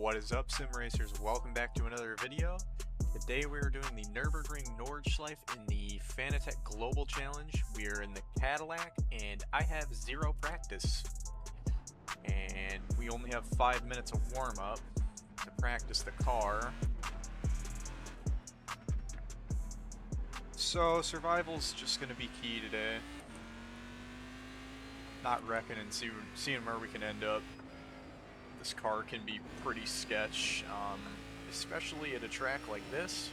What is up, sim racers? Welcome back to another video. Today we are doing the Nurburgring Nordschleife in the Fanatec Global Challenge. We are in the Cadillac and I have zero practice. And we only have 5 minutes of warm-up to practice the car. So survival's just going to be key today. Not wrecking and seeing where we can end up. This car can be pretty sketch, especially at a track like this.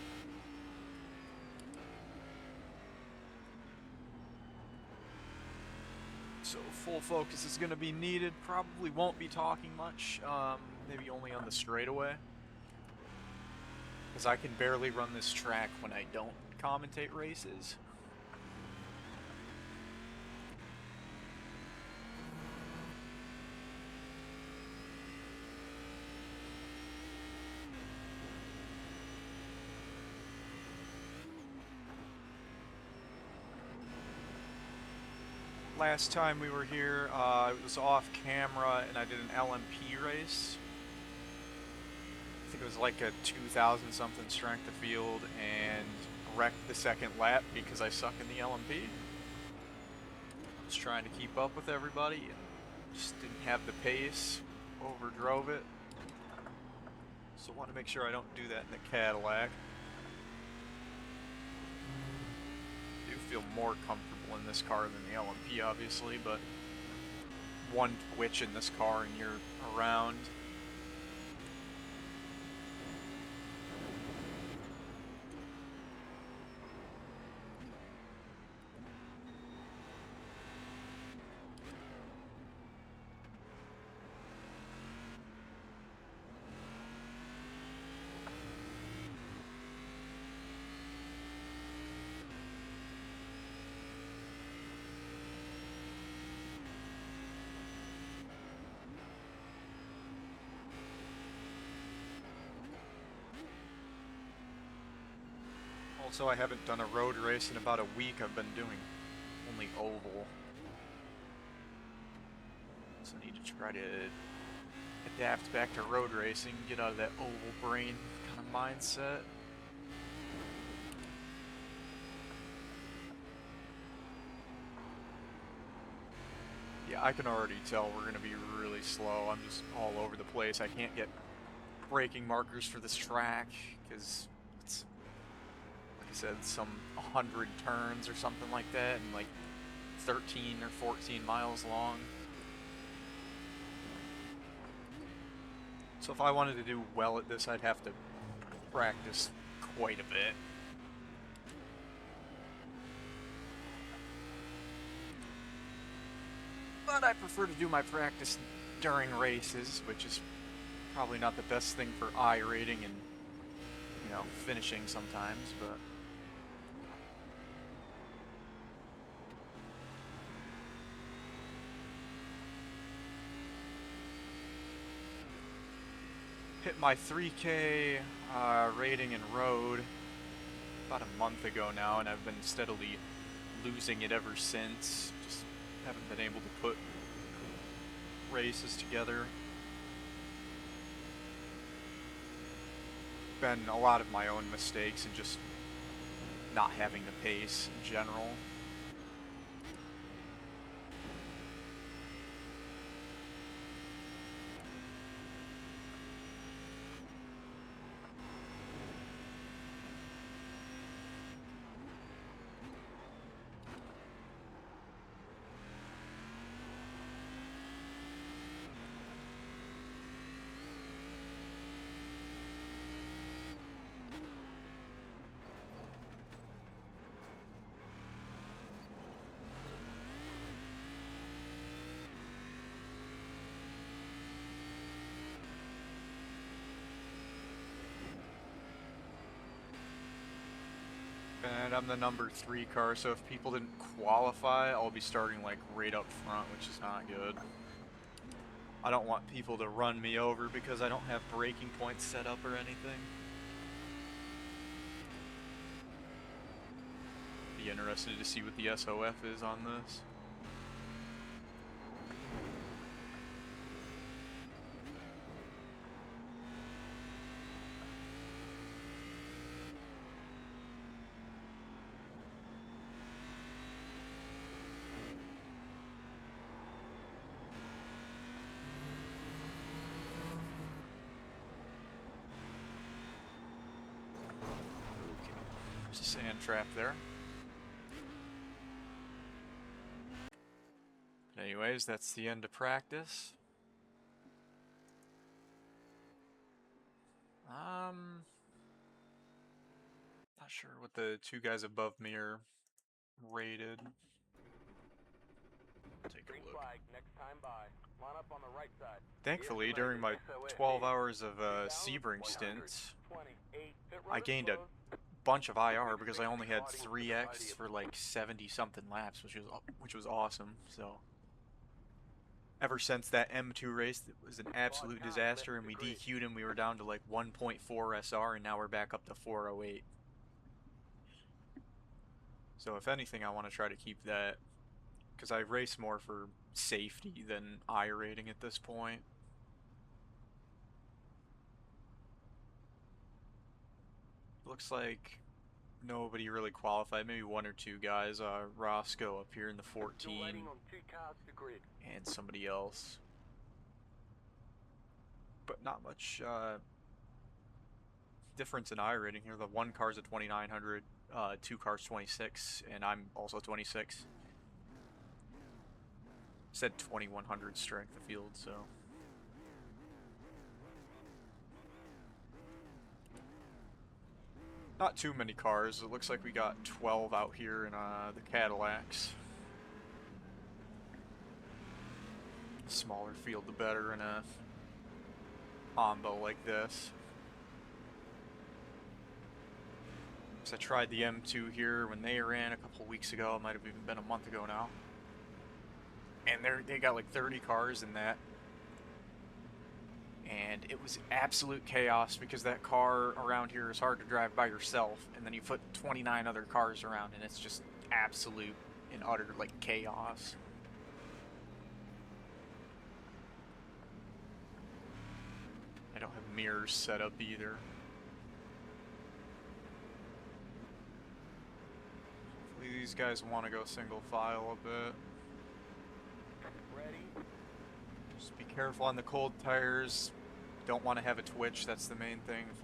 So full focus is going to be needed. Probably won't be talking much, maybe only on the straightaway. Because I can barely run this track when I don't commentate races. Last time we were here, it was off camera and I did an LMP race. I think it was like a 2,000 something strength of field and wrecked the second lap because I suck in the LMP. I was trying to keep up with everybody and just didn't have the pace, overdrove it. So I want to make sure I don't do that in the Cadillac. I do feel more comfortable in this car than the LMP, obviously, but one twitch in this car and you're around. Also, I haven't done a road race in about a week. I've been doing only oval. So I need to try to adapt back to road racing, get out of that oval brain kind of mindset. Yeah, I can already tell we're going to be really slow. I'm just all over the place. I can't get braking markers for this track because it's, like I said, some 100 turns or something like that, and like 13 or 14 miles long. So if I wanted to do well at this, I'd have to practice quite a bit. But I prefer to do my practice during races, which is probably not the best thing for iRacing and, you know, finishing sometimes, but hit my 3K rating in road about a month ago now, and I've been steadily losing it ever since. Just haven't been able to put races together. Been a lot of my own mistakes and just not having the pace in general. And I'm the number 3 car, so if people didn't qualify, I'll be starting like right up front, which is not good. I don't want people to run me over because I don't have braking points set up or anything. Be interested to see what the SOF is on this. There's a sand trap there. Anyways, that's the end of practice. Not sure what the two guys above me are rated. Take a look. Next time by. Line up on the right side. Thankfully, during my 12 hours of Sebring stint, I gained a bunch of IR because I only had 3x for like 70-something laps, which was awesome. So ever since that M2 race, it was an absolute disaster, and we DQ'd him. We were down to like 1.4 SR, and now we're back up to 408. So if anything, I want to try to keep that, because I race more for safety than iRating at this point. Looks like nobody really qualified, maybe one or two guys. Roscoe up here in the 14, and somebody else. But not much difference in iRating here. The one car's a 2900, two cars 26, and I'm also 26. Said 2100 strength of field, so. Not too many cars. It looks like we got 12 out here in the Cadillacs. Smaller field the better in a combo like this. So I tried the M2 here when they ran a couple weeks ago. It might have even been a month ago now. And they got like 30 cars in that. And it was absolute chaos because that car around here is hard to drive by yourself. And then you put 29 other cars around and it's just absolute and utter like chaos. I don't have mirrors set up either. Hopefully these guys want to go single file a bit. Ready? Just be careful on the cold tires. Don't want to have a twitch, that's the main thing. If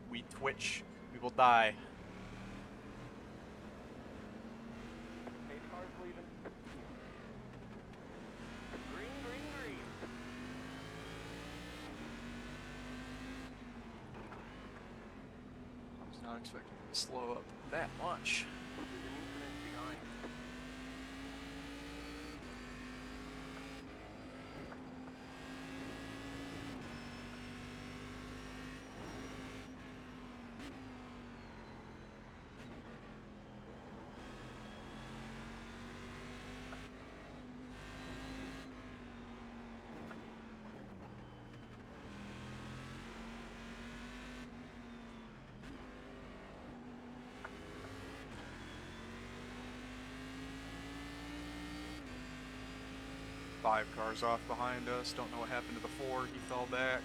we twitch, we will die. Car's leaving. Green, green, green. I was not expecting it to slow up that much. There's an incident behind. 5 cars off behind us. Don't know what happened to the 4. He fell back.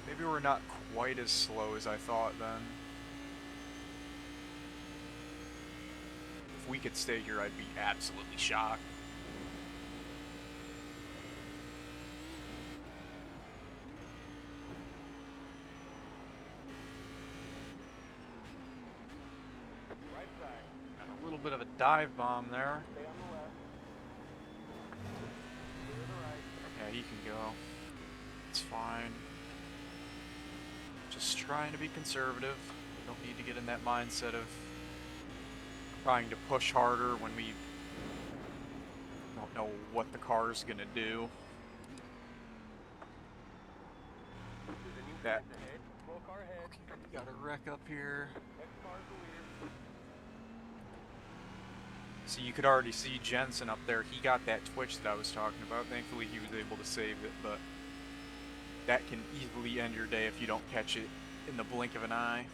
Maybe we're not quite as slow as I thought then. If we could stay here, I'd be absolutely shocked. Right side. Got a little bit of a dive bomb there. Stay on the left. Clear the right. Yeah, he can go. It's fine. Just trying to be conservative. We don't need to get in that mindset of trying to push harder when we don't know what the car's gonna do. There's a new That fence ahead. Slow car ahead. got a wreck up here. Next car's the leader. So you could already see Jensen up there. He got that twitch that I was talking about. Thankfully he was able to save it, but that can easily end your day if you don't catch it in the blink of an eye.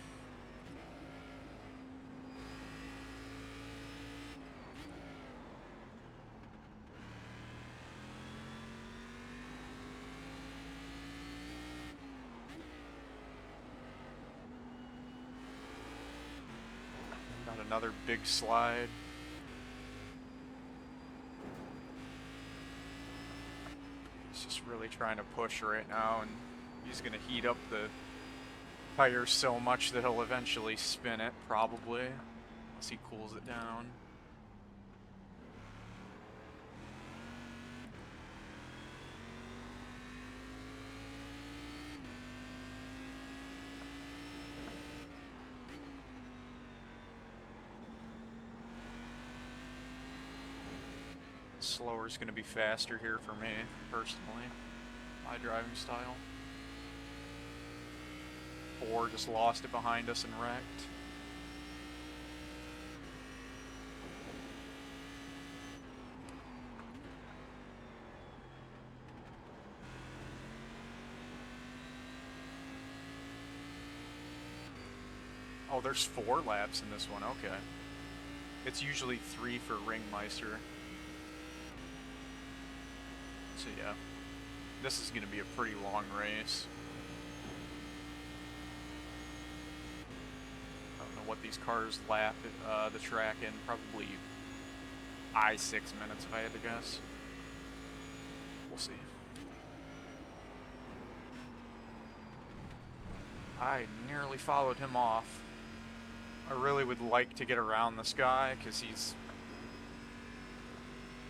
Got another big slide. Just really trying to push right now, and he's going to heat up the tire so much that he'll eventually spin it, probably, once he cools it down. Slower is going to be faster here for me, personally. My driving style. 4 just lost it behind us and wrecked. Oh, there's 4 laps in this one, okay. It's usually 3 for Ringmeister. So yeah, this is going to be a pretty long race. I don't know what these cars lap the track in, probably 6 minutes if I had to guess. We'll see. I nearly followed him off. I really would like to get around this guy because he's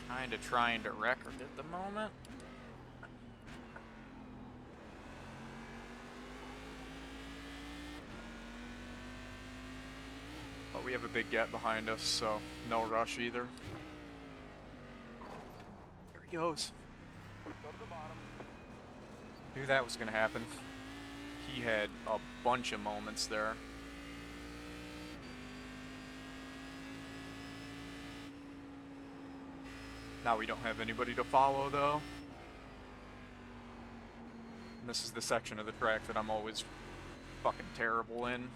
kind of trying to wreck it at the moment. But we have a big gap behind us, so no rush either. There he goes. Go to the bottom. Knew that was going to happen. He had a bunch of moments there. Now we don't have anybody to follow, though. And this is the section of the track that I'm always fucking terrible in.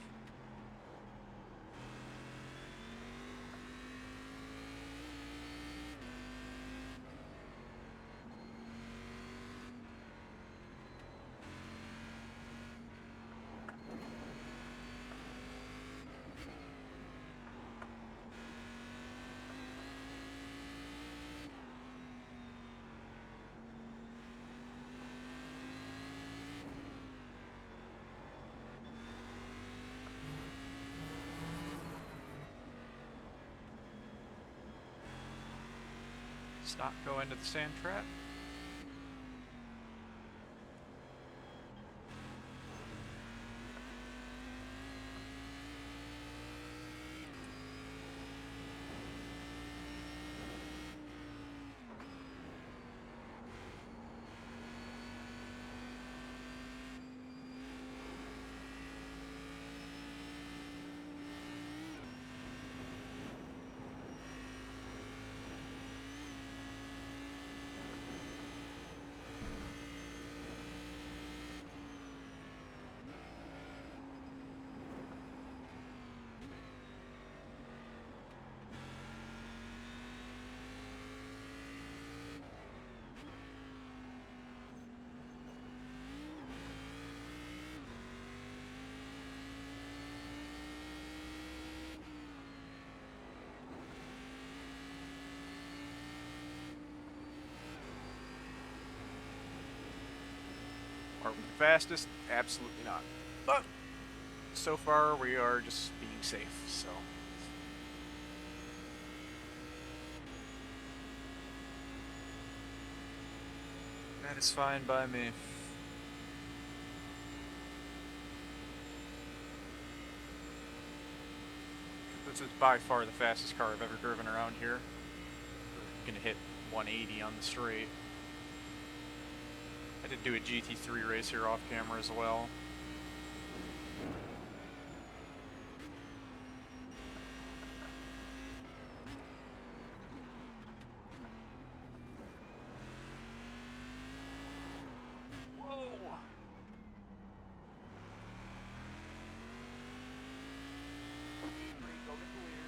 Let's not go into the sand trap. Are we the fastest? Absolutely not. But so far we are just being safe, so. That is fine by me. This is by far the fastest car I've ever driven around here. We're gonna hit 180 on the straight. I did do a GT3 race here off camera as well. Whoa! Go to clear.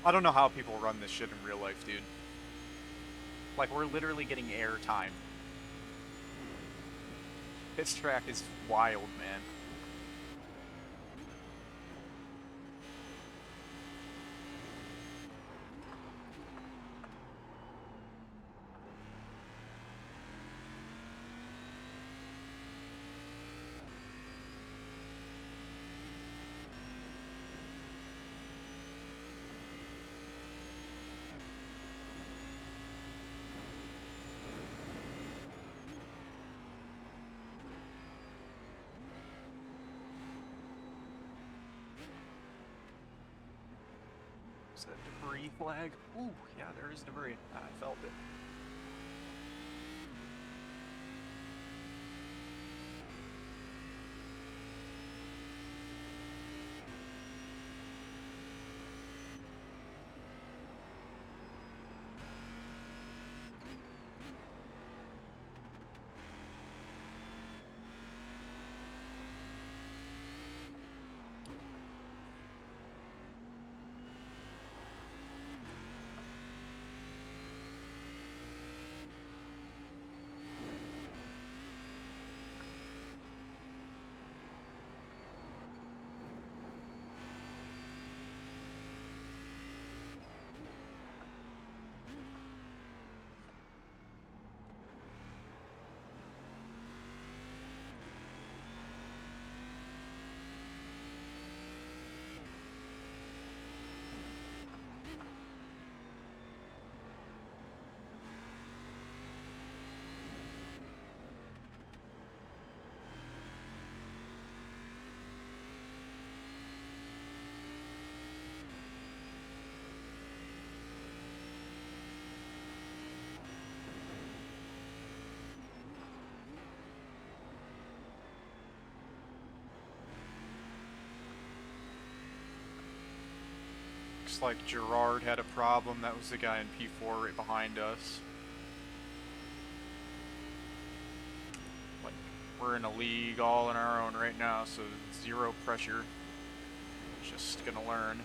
I don't know how people run this shit in real life, dude. Like, we're literally getting air time. This track is wild, man. Is that debris flag? Ooh, yeah, there is debris. I felt it. Looks like Gerard had a problem. That was the guy in P4 right behind us. Like, we're in a league all on our own right now, so zero pressure. Just gonna learn.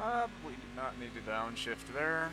Probably did not need to downshift there.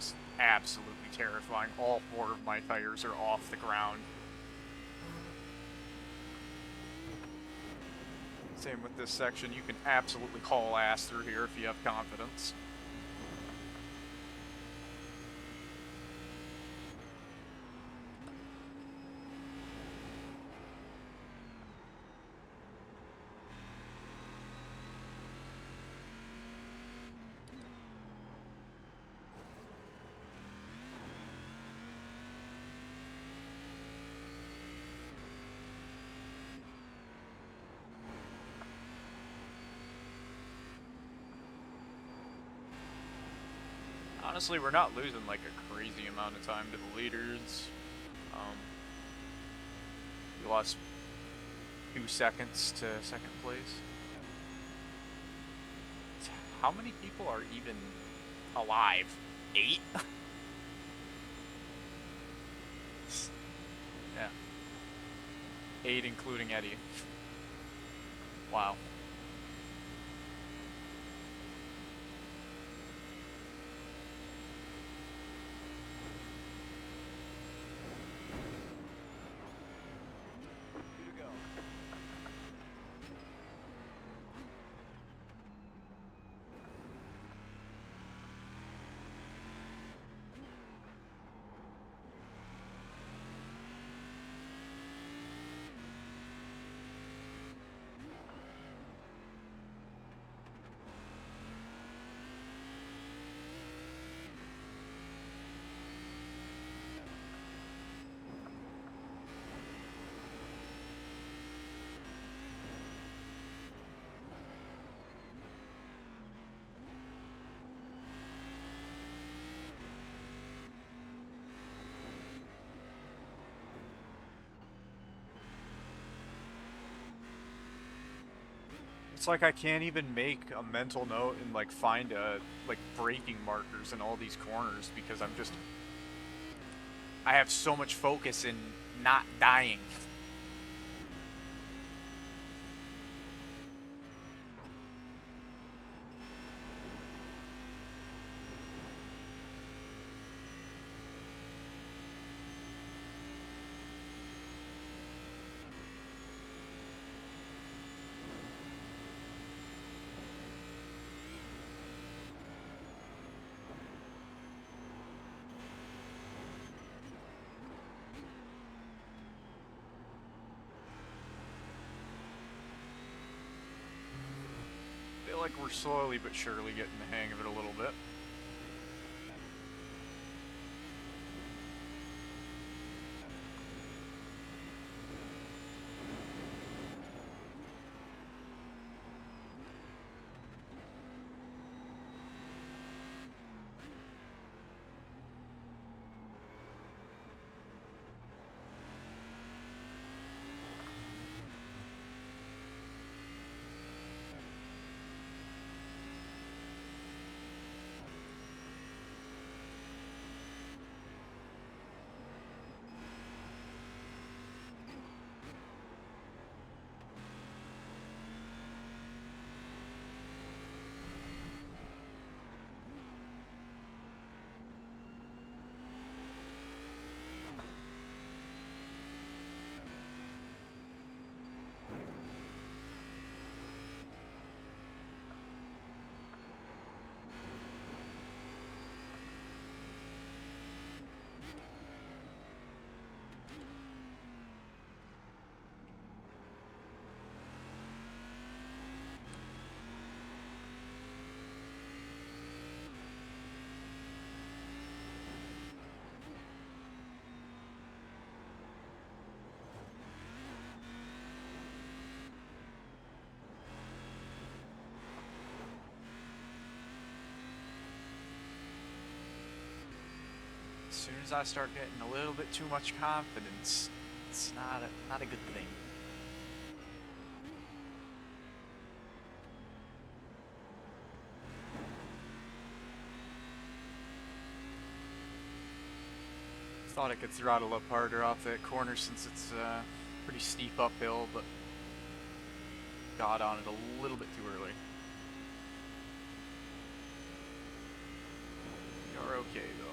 It's absolutely terrifying. All four of my tires are off the ground. Same with this section. You can absolutely haul ass through here if you have confidence. Honestly, we're not losing like a crazy amount of time to the leaders. We lost 2 seconds to second place. How many people are even alive? 8? Yeah. 8 including Eddie. Wow. Two to go. It's like I can't even make a mental note and like find like braking markers in all these corners because I have so much focus in not dying. I feel like we're slowly but surely getting the hang of it a little bit. As soon as I start getting a little bit too much confidence, it's not a good thing. Thought I could throttle up harder off that corner since it's pretty steep uphill, but got on it a little bit too early. You're okay though.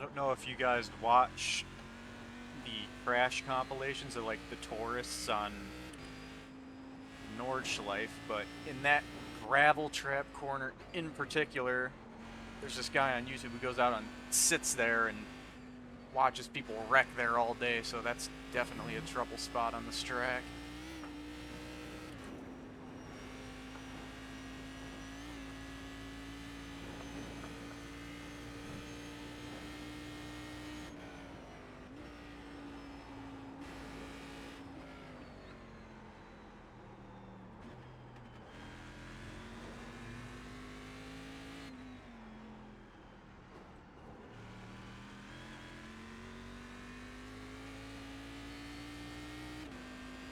I don't know if you guys watch the crash compilations of like the tourists on Nordschleife, but in that gravel trap corner in particular, there's this guy on YouTube who goes out and sits there and watches people wreck there all day, so that's definitely a trouble spot on this track.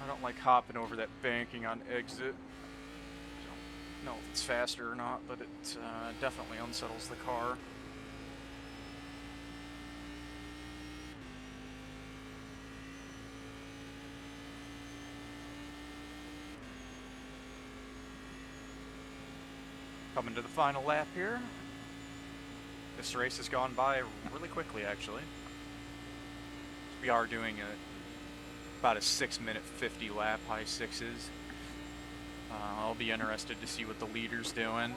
I don't like hopping over that banking on exit. I don't know if it's faster or not, but it definitely unsettles the car. Coming to the final lap here. This race has gone by really quickly, actually. We are doing about a 6-minute 50 lap, high sixes. I'll be interested to see what the leader's doing.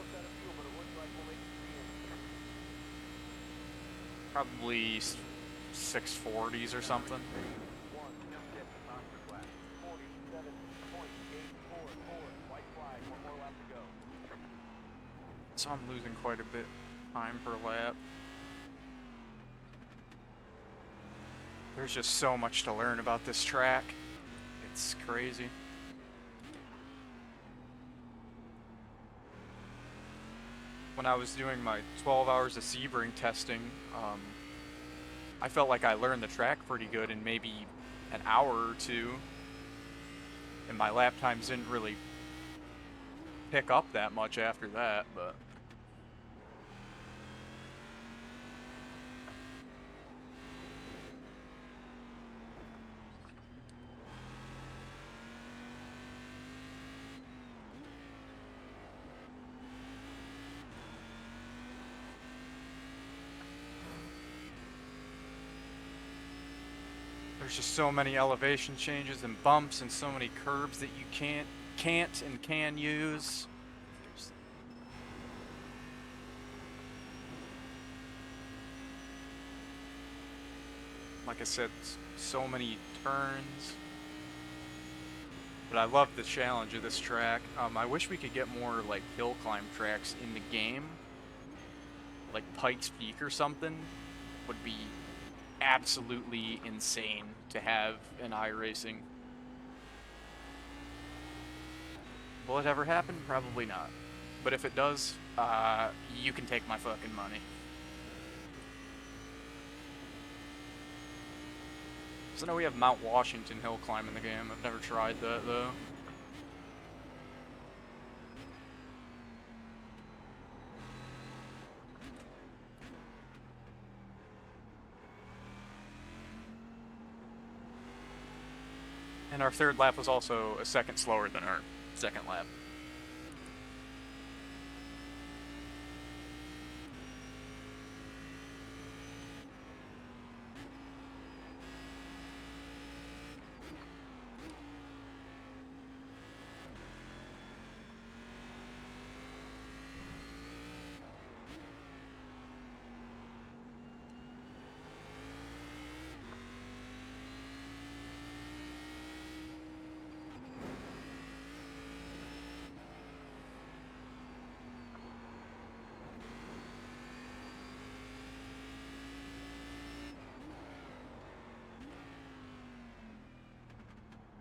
Probably 640s or something. So I'm losing quite a bit time per lap. There's just so much to learn about this track. It's crazy. When I was doing my 12 hours of Sebring testing, I felt like I learned the track pretty good in maybe an hour or two. And my lap times didn't really pick up that much after that, but... There's just so many elevation changes and bumps and so many curbs that you can't and can use. Like I said, so many turns. But I love the challenge of this track. I wish we could get more like hill climb tracks in the game. Like Pikes Peak or something would be absolutely insane to have in iRacing. Will it ever happen? Probably not. But if it does, you can take my fucking money. So now we have Mount Washington hill climb in the game. I've never tried that though. And our third lap was also a second slower than our second lap.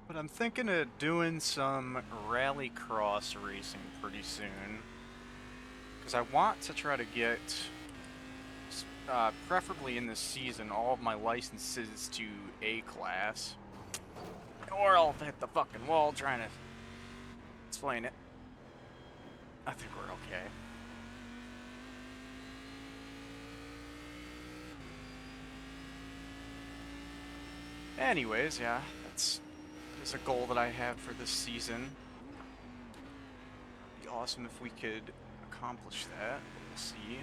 But I'm thinking of doing some rallycross racing pretty soon. Because I want to try to get, preferably in this season, all of my licenses to A class. Or I'll hit the fucking wall trying to explain it. I think we're okay. Anyways, yeah, that's a goal that I have for this season. It'd be awesome if we could accomplish that. We'll see.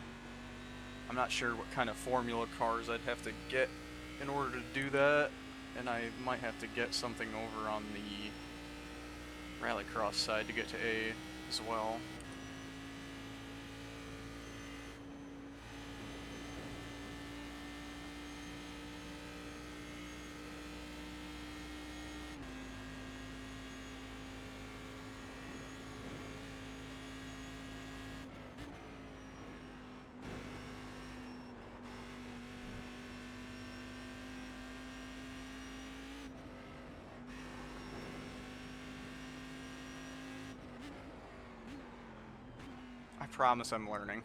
I'm not sure what kind of formula cars I'd have to get in order to do that, and I might have to get something over on the rallycross side to get to A as well. I promise I'm learning.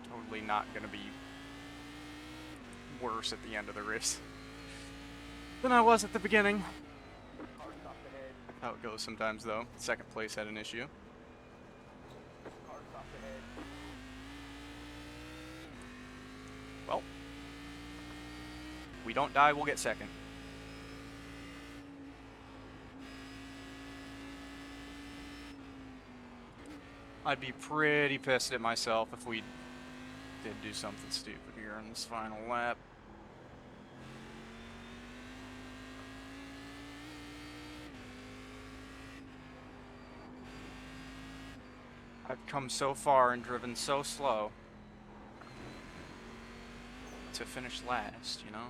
Totally not gonna be worse at the end of the race than I was at the beginning. Car stopped ahead. How it goes sometimes, though. Second place had an issue. Car stopped ahead. Well, we don't die, we'll get second. I'd be pretty pissed at myself if we did do something stupid here on this final lap. I've come so far and driven so slow to finish last, you know?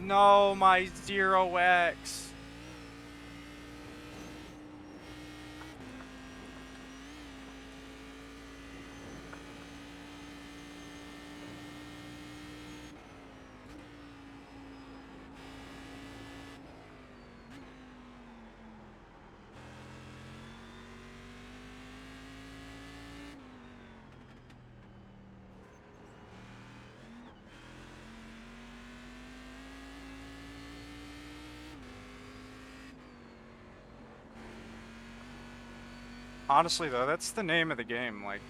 No, my 0x. Honestly, though, that's the name of the game. Like,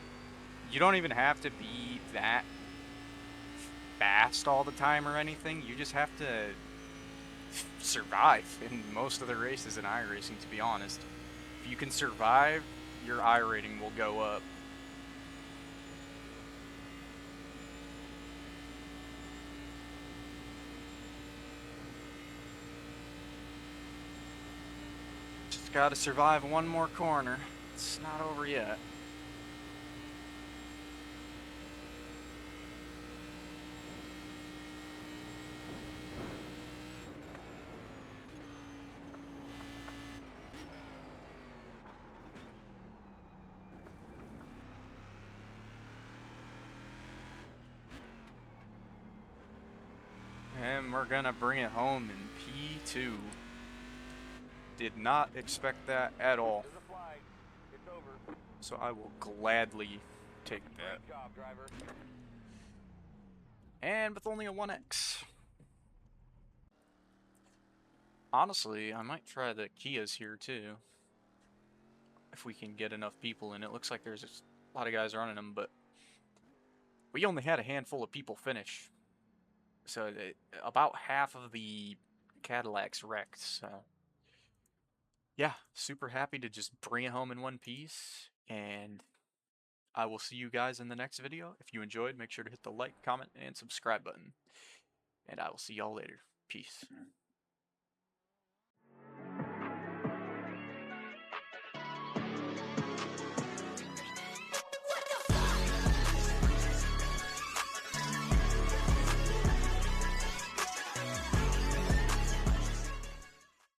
you don't even have to be that fast all the time or anything. You just have to survive in most of the races in iRacing, to be honest. If you can survive, your I rating will go up. Just gotta survive one more corner. It's not over yet. And we're gonna bring it home in P2. Did not expect that at all. There's a flag. It's over. So I will gladly take that. Great job, driver. And with only a 1x. Honestly, I might try the Kias here too. If we can get enough people in. It looks like there's a lot of guys running them, but we only had a handful of people finish. So about half of the Cadillacs wrecked, so yeah, super happy to just bring it home in one piece, and I will see you guys in the next video. If you enjoyed, make sure to hit the like, comment, and subscribe button, and I will see y'all later. Peace.